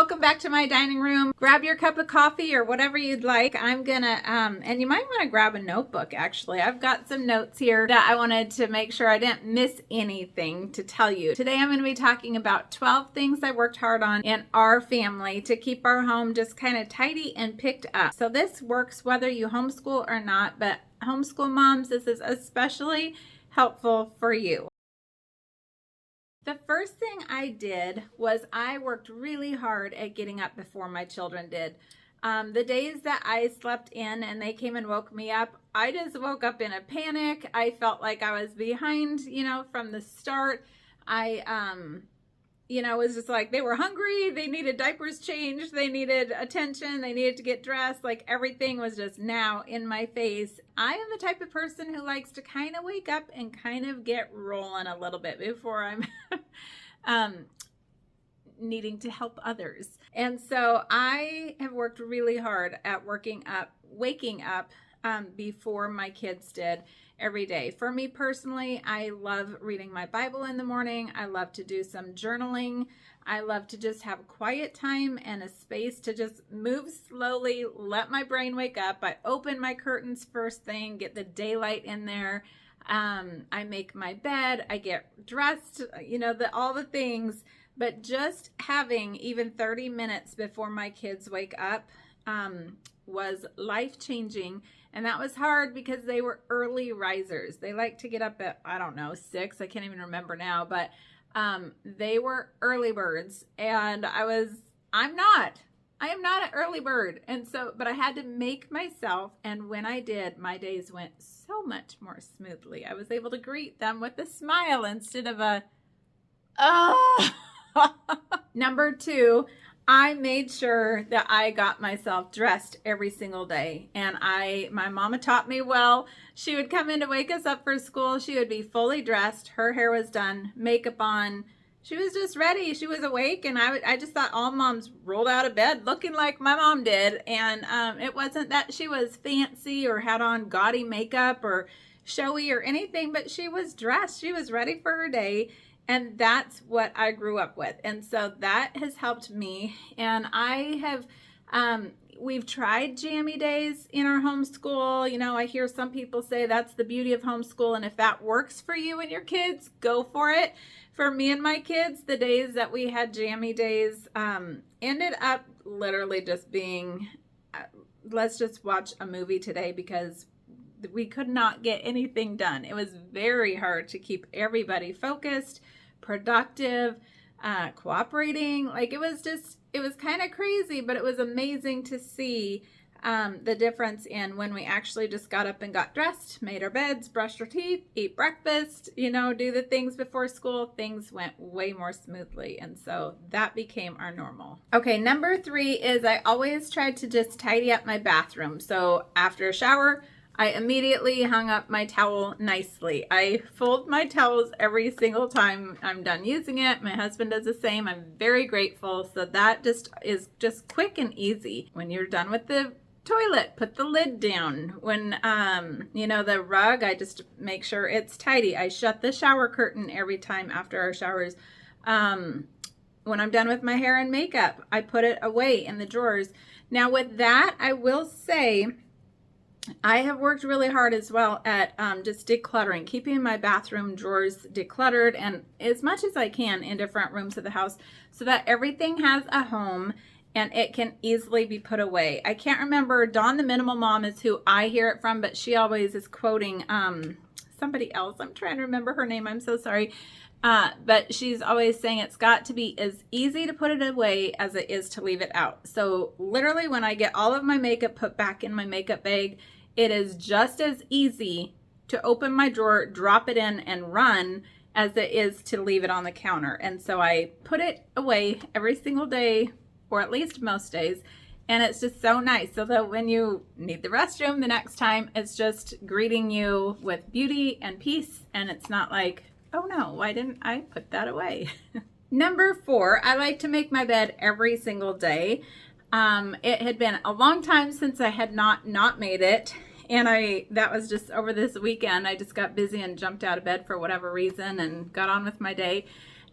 welcome back to my dining room. Grab your cup of coffee or whatever you'd like. I'm gonna, and you might want to grab a notebook actually. I've got some notes here that I wanted to make sure I didn't miss anything to tell you. Today I'm going to be talking about 12 things I worked hard on in our family to keep our home just kind of tidy and picked up. So this works whether you homeschool or not, but homeschool moms, this is especially helpful for you. The first thing I did was I worked really hard at getting up before my children did. The days that I slept in and they came and woke me up, I just woke up in a panic. I felt like I was behind, from the start. Was just like, they were hungry, they needed diapers changed, they needed attention, they needed to get dressed, like everything was just now in my face. I am the type of person who likes to kind of wake up and kind of get rolling a little bit before I'm needing to help others. And so I have worked really hard at waking up before my kids did every day. For me personally, I love reading my Bible in the morning. I love to do some journaling. I love to just have quiet time and a space to just move slowly, let my brain wake up. I open my curtains first thing, get the daylight in there. I make my bed, I get dressed, all the things. But just having even 30 minutes before my kids wake up was life-changing. And that was hard because they were early risers. They like to get up at, 6. I can't even remember now, but they were early birds. And I am not an early bird. And so, but I had to make myself. And when I did, my days went so much more smoothly. I was able to greet them with a smile instead of a, oh. Number 2, I made sure that I got myself dressed every single day. And my mama taught me well. She would come in to wake us up for school. She would be fully dressed. Her hair was done, makeup on. She was just ready. She was awake. And I just thought all moms rolled out of bed looking like my mom did. And it wasn't that she was fancy or had on gaudy makeup or showy or anything, but she was dressed. She was ready for her day. And that's what I grew up with. And so that has helped me. And I have, we've tried jammy days in our homeschool. I hear some people say that's the beauty of homeschool. And if that works for you and your kids, go for it. For me and my kids, the days that we had jammy days ended up literally just being, let's just watch a movie today because we could not get anything done. It was very hard to keep everybody focused, productive, cooperating. Like it was kind of crazy, but it was amazing to see the difference in when we actually just got up and got dressed, made our beds, brushed our teeth, eat breakfast, do the things before school. Things went way more smoothly. And so that became our normal. Okay, number 3 is I always tried to just tidy up my bathroom. So after a shower, I immediately hung up my towel nicely. I fold my towels every single time I'm done using it. My husband does the same. I'm very grateful. So that just is just quick and easy. When you're done with the toilet, put the lid down. When, the rug, I just make sure it's tidy. I shut the shower curtain every time after our showers. When I'm done with my hair and makeup, I put it away in the drawers. Now with that, I will say, I have worked really hard as well at just decluttering, keeping my bathroom drawers decluttered and as much as I can in different rooms of the house so that everything has a home and it can easily be put away. I can't remember, Dawn the Minimal Mom is who I hear it from, but she always is quoting somebody else. I'm trying to remember her name. I'm so sorry. But she's always saying it's got to be as easy to put it away as it is to leave it out. So literally when I get all of my makeup put back in my makeup bag, it is just as easy to open my drawer, drop it in, and run as it is to leave it on the counter. And so I put it away every single day, or at least most days, and it's just so nice. So that when you need the restroom the next time, it's just greeting you with beauty and peace, and it's not like, oh no, why didn't I put that away? Number 4, I like to make my bed every single day. It had been a long time since I had not made it. And that was just over this weekend. I just got busy and jumped out of bed for whatever reason and got on with my day.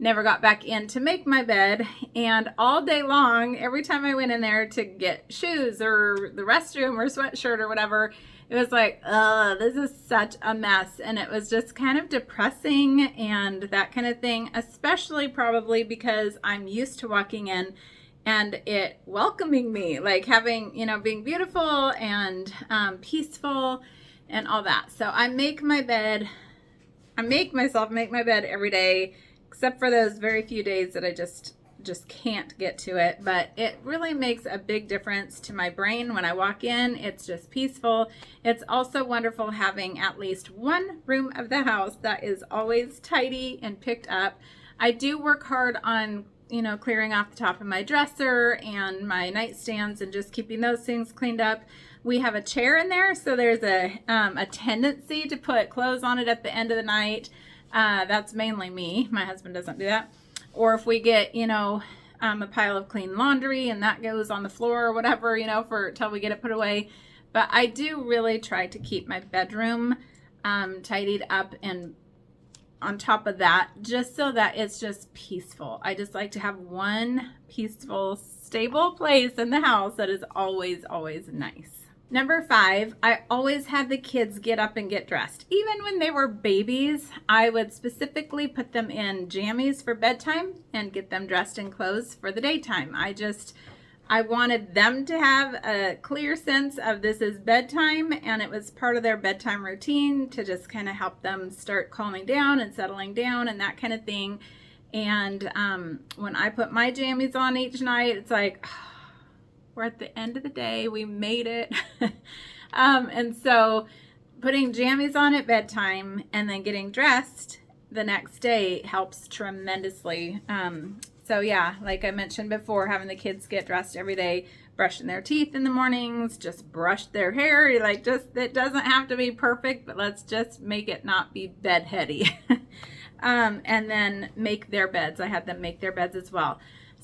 never got back in to make my bed. And all day long, every time I went in there to get shoes or the restroom or sweatshirt or whatever, it was like, this is such a mess. And it was just kind of depressing and that kind of thing, especially probably because I'm used to walking in and it welcoming me, like having, you know, being beautiful and peaceful and all that. So I make myself make my bed every day, except for those very few days that I just can't get to it. But it really makes a big difference to my brain when I walk in. It's just peaceful. It's also wonderful having at least one room of the house that is always tidy and picked up. I do work hard on, you know, clearing off the top of my dresser and my nightstands and just keeping those things cleaned up. We have a chair in there, so there's a tendency to put clothes on it at the end of the night. That's mainly me. My husband doesn't do that. Or if we get, you know, a pile of clean laundry and that goes on the floor or whatever, you know, till we get it put away. But I do really try to keep my bedroom tidied up and on top of that, just so that it's just peaceful. I just like to have one peaceful, stable place in the house that is always, always nice. Number 5, I always had the kids get up and get dressed. Even when they were babies, I would specifically put them in jammies for bedtime and get them dressed in clothes for the daytime. I wanted them to have a clear sense of this is bedtime, and it was part of their bedtime routine to just kind of help them start calming down and settling down and that kind of thing. And when I put my jammies on each night, it's like, we're at the end of the day. We made it. And so putting jammies on at bedtime and then getting dressed the next day helps tremendously. So yeah, like I mentioned before, having the kids get dressed every day, brushing their teeth in the mornings, just brush their hair. It doesn't have to be perfect, but let's just make it not be bedheady. And then make their beds. I had them make their beds as well.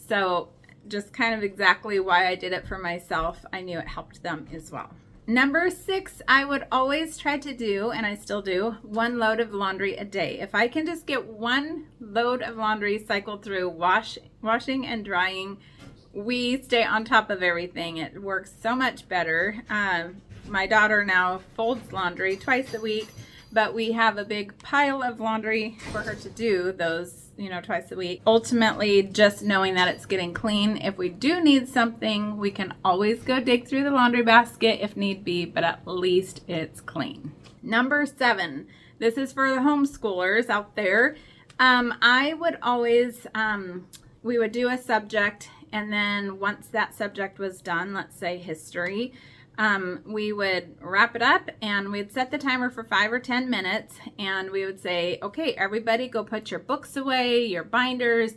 So just kind of exactly why I did it for myself. I knew it helped them as well. Number 6, I would always try to do, and I still do, 1 load of laundry a day. If I can just get 1 load of laundry cycled through washing and drying, we stay on top of everything. It works so much better. My daughter now folds laundry twice a week, but we have a big pile of laundry for her to do those, you know, twice a week. Ultimately, just knowing that it's getting clean. If we do need something, we can always go dig through the laundry basket if need be, but at least it's clean. Number 7, this is for the homeschoolers out there. I would always, we would do a subject, and then once that subject was done, let's say history, we would wrap it up and we'd set the timer for 5 or 10 minutes and we would say, okay, everybody go put your books away, your binders,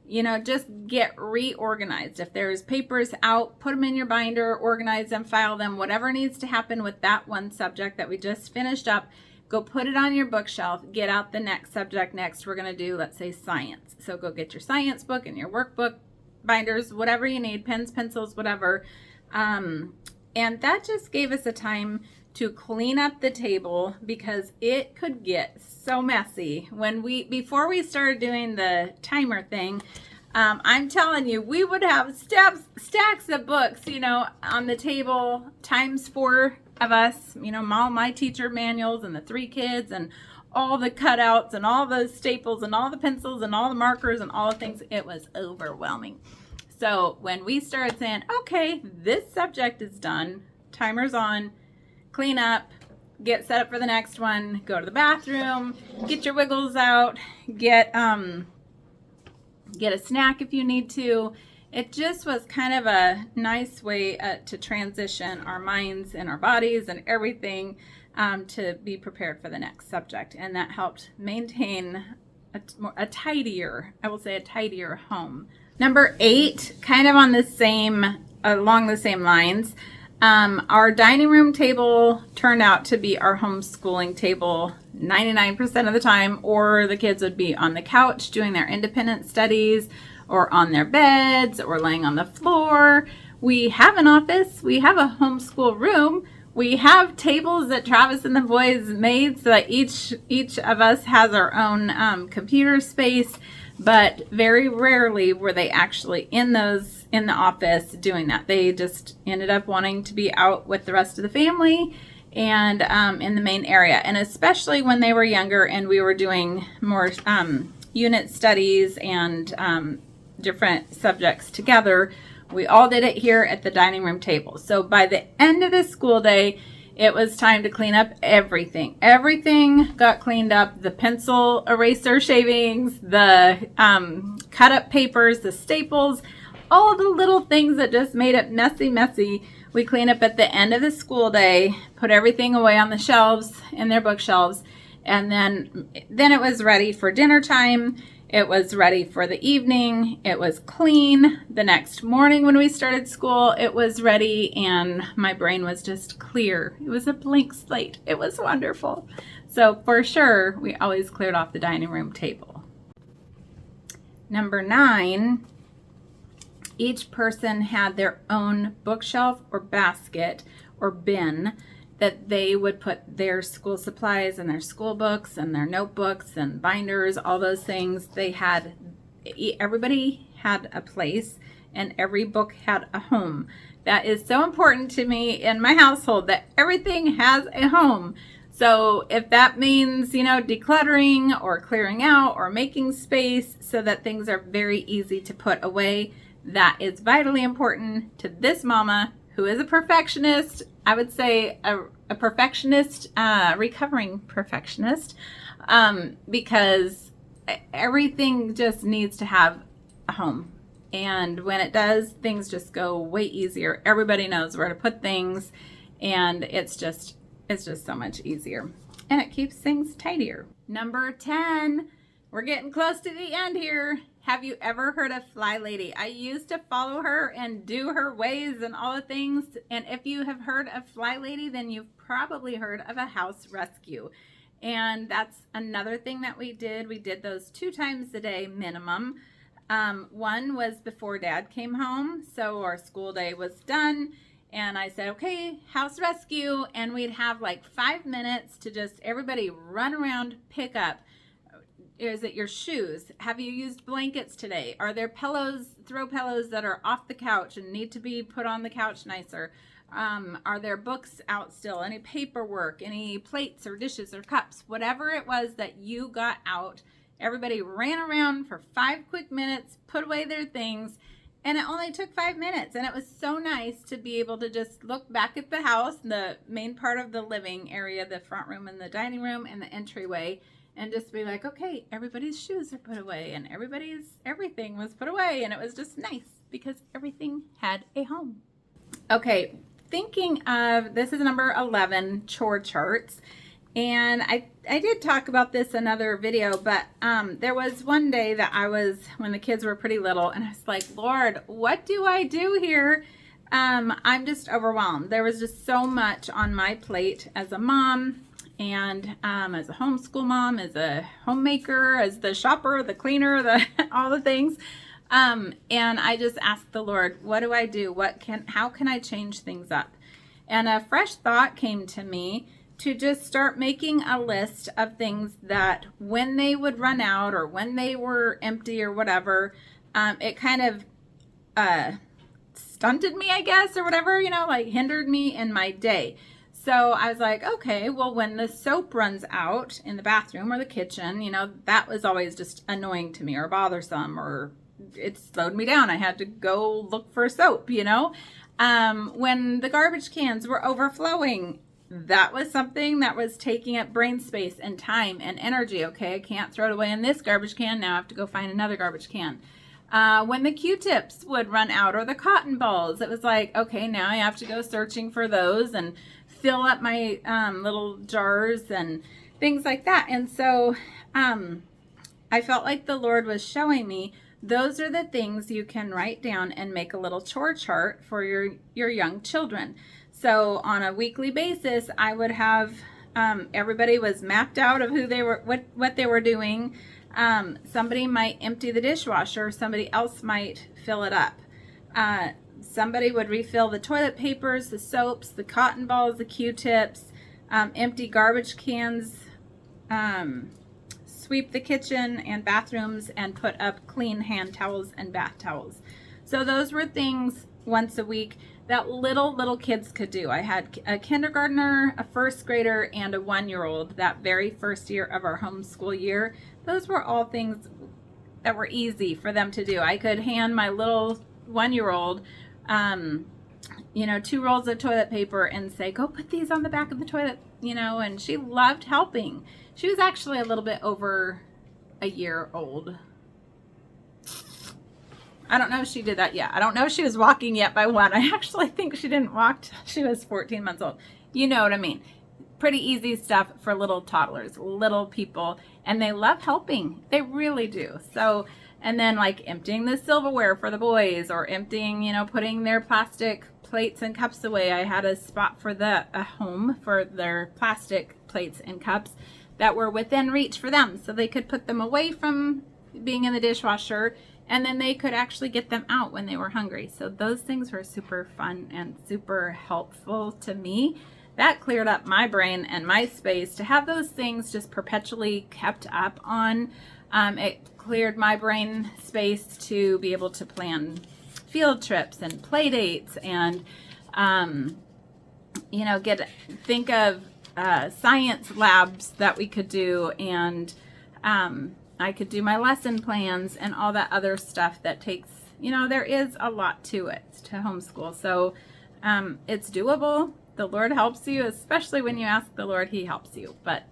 you know, just get reorganized. If there's papers out, put them in your binder, organize them, file them, whatever needs to happen with that one subject that we just finished up, go put it on your bookshelf, get out the next subject. Next, we're going to do, let's say, science. So go get your science book and your workbook, binders, whatever you need, pens, pencils, whatever. And that just gave us a time to clean up the table because it could get so messy. Before we started doing the timer thing, I'm telling you, we would have stacks of books, you know, on the table, times 4 of us, you know, all my teacher manuals and the 3 kids and all the cutouts and all the staples and all the pencils and all the markers and all the things. It was overwhelming. So when we started saying, okay, this subject is done, timer's on, clean up, get set up for the next one, go to the bathroom, get your wiggles out, get a snack if you need to. It just was kind of a nice way to transition our minds and our bodies and everything to be prepared for the next subject. And that helped maintain a tidier home. Number 8, kind of on along the same lines, our dining room table turned out to be our homeschooling table 99% of the time, or the kids would be on the couch doing their independent studies, or on their beds, or laying on the floor. We have an office, we have a homeschool room, we have tables that Travis and the boys made so that each of us has our own computer space. but very rarely were they actually in the office doing that. They just ended up wanting to be out with the rest of the family and in the main area. And especially when they were younger and we were doing more unit studies and different subjects together, we all did it here at the dining room table. So by the end of the school day, it was time to clean up everything. Everything got cleaned up. The pencil eraser shavings, the cut up papers, the staples, all the little things that just made it messy. We clean up at the end of the school day, put everything away on the shelves in their bookshelves, and then it was ready for dinner time. It was ready for the evening. It was clean. The next morning when we started school, it was ready and my brain was just clear. It was a blank slate. It was wonderful. So for sure, we always cleared off the dining room table. Number 9, each person had their own bookshelf or basket or bin that they would put their school supplies and their school books and their notebooks and binders, all those things. Everybody had a place and every book had a home. That is so important to me in my household, that everything has a home. So if that means, decluttering or clearing out or making space so that things are very easy to put away, that is vitally important to this mama who is a perfectionist. I would say a perfectionist, recovering perfectionist, because everything just needs to have a home. And when it does, things just go way easier. Everybody knows where to put things, and it's just so much easier. And it keeps things tidier. Number 10, we're getting close to the end here. Have you ever heard of Fly Lady? I used to follow her and do her ways and all the things. And if you have heard of Fly Lady, then you've probably heard of a house rescue. And that's another thing that we did. We did those 2 times a day minimum. One was before Dad came home, so our school day was done. And I said, okay, house rescue. And we'd have like 5 minutes to just everybody run around, pick up. Is it your shoes? Have you used blankets today? Are there throw pillows that are off the couch and need to be put on the couch nicer? Are there books out still? Any paperwork? Any plates or dishes or cups? Whatever it was that you got out, everybody ran around for 5 quick minutes, put away their things, and it only took 5 minutes. And it was so nice to be able to just look back at the house, the main part of the living area, the front room and the dining room and the entryway, and just be like, okay, everybody's shoes are put away and everything was put away. And it was just nice because everything had a home. Okay, thinking of, this is number 11, chore charts. And I did talk about this in another video, but there was one day that when the kids were pretty little, and I was like, Lord, what do I do here? I'm just overwhelmed. There was just so much on my plate as a mom, and as a homeschool mom, as a homemaker, as the shopper, the cleaner, all the things. And I just asked the Lord, what do I do? How can I change things up? And a fresh thought came to me to just start making a list of things that when they would run out or when they were empty or whatever, it kind of stunted me, I guess, or whatever, like hindered me in my day. So I was like, okay, well, when the soap runs out in the bathroom or the kitchen, that was always just annoying to me or bothersome, or it slowed me down. I had to go look for soap, When the garbage cans were overflowing, that was something that was taking up brain space and time and energy. Okay, I can't throw it away in this garbage can. Now I have to go find another garbage can. When the Q-tips would run out or the cotton balls, it was like, okay, now I have to go searching for those and fill up my little jars and things like that. And so I felt like the Lord was showing me those are the things you can write down and make a little chore chart for your young children. So on a weekly basis, I would have everybody was mapped out of who they were, what they were doing. Somebody might empty the dishwasher, somebody else might fill it up. Somebody would refill the toilet papers, the soaps, the cotton balls, the Q-tips, empty garbage cans, sweep the kitchen and bathrooms and put up clean hand towels and bath towels. So those were things once a week that little kids could do. I had a kindergartner, a first grader, and a 1-year-old that very first year of our homeschool year. Those were all things that were easy for them to do. I could hand my little 1-year-old 2 rolls of toilet paper and say, go put these on the back of the toilet, and she loved helping. She was actually a little bit over a year old. I don't know if she did that yet. I don't know if she was walking yet by 1. I actually think she didn't walk till she was 14 months old. You know what I mean? Pretty easy stuff for little toddlers, little people, and they love helping. They really do. So, and then like emptying the silverware for the boys, or emptying, putting their plastic plates and cups away. I had a spot for a home for their plastic plates and cups that were within reach for them, so they could put them away from being in the dishwasher, and then they could actually get them out when they were hungry. So those things were super fun and super helpful to me. That cleared up my brain and my space to have those things just perpetually kept up on. It cleared my brain space to be able to plan field trips and play dates and, think of science labs that we could do, and I could do my lesson plans and all that other stuff that takes, there is a lot to it, to homeschool. So it's doable. The Lord helps you, especially when you ask the Lord, He helps you. But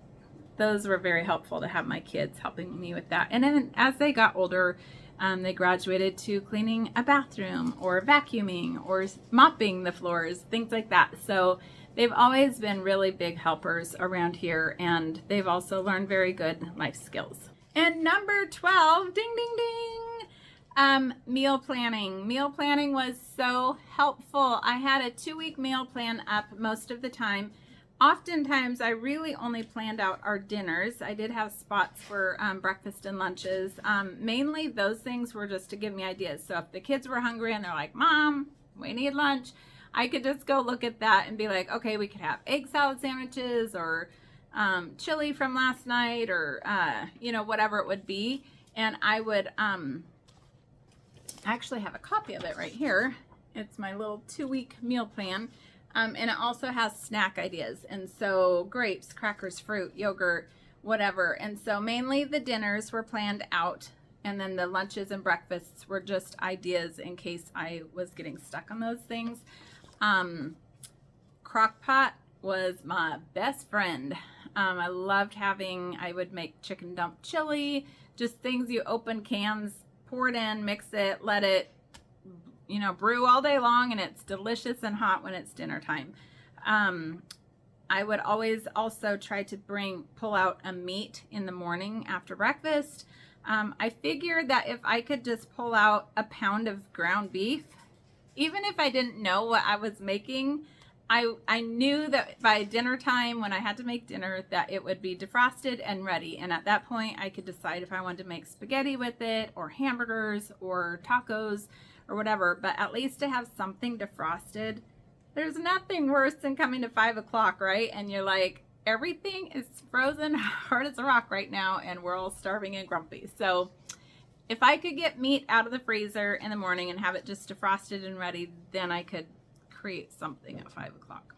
those were very helpful to have my kids helping me with that. And then as they got older, they graduated to cleaning a bathroom or vacuuming or mopping the floors, things like that. So they've always been really big helpers around here, and they've also learned very good life skills. And number 12, ding, ding, ding, meal planning. Meal planning was so helpful. I had a 2-week meal plan up most of the time. Oftentimes, I really only planned out our dinners. I did have spots for breakfast and lunches. Mainly, those things were just to give me ideas. So if the kids were hungry and they're like, Mom, we need lunch, I could just go look at that and be like, okay, we could have egg salad sandwiches or chili from last night, or whatever it would be. And I would actually have a copy of it right here. It's my little 2-week meal plan, and it also has snack ideas, and so grapes, crackers, fruit, yogurt, whatever. And so mainly the dinners were planned out, and then the lunches and breakfasts were just ideas in case I was getting stuck on those things. Crock pot was my best friend. I loved I would make chicken dump chili, just things you open cans, pour it in, mix it, let it, brew all day long, and it's delicious and hot when it's dinner time. I would always also try to pull out a meat in the morning after breakfast. I figured that if I could just pull out a pound of ground beef, even if I didn't know what I was making, I knew that by dinner time, when I had to make dinner, that it would be defrosted and ready. And at that point, I could decide if I wanted to make spaghetti with it, or hamburgers, or tacos, or whatever. But at least to have something defrosted. There's nothing worse than coming to 5 o'clock, right? And you're like, everything is frozen hard as a rock right now, and we're all starving and grumpy. So if I could get meat out of the freezer in the morning and have it just defrosted and ready, then I could create something at 5 o'clock.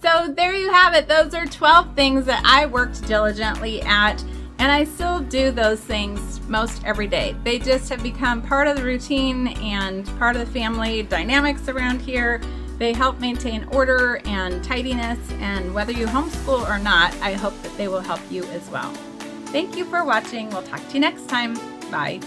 So there you have it. Those are 12 things that I worked diligently at, and I still do those things most every day. They just have become part of the routine and part of the family dynamics around here. They help maintain order and tidiness, and whether you homeschool or not, I hope that they will help you as well. Thank you for watching. We'll talk to you next time. Bye.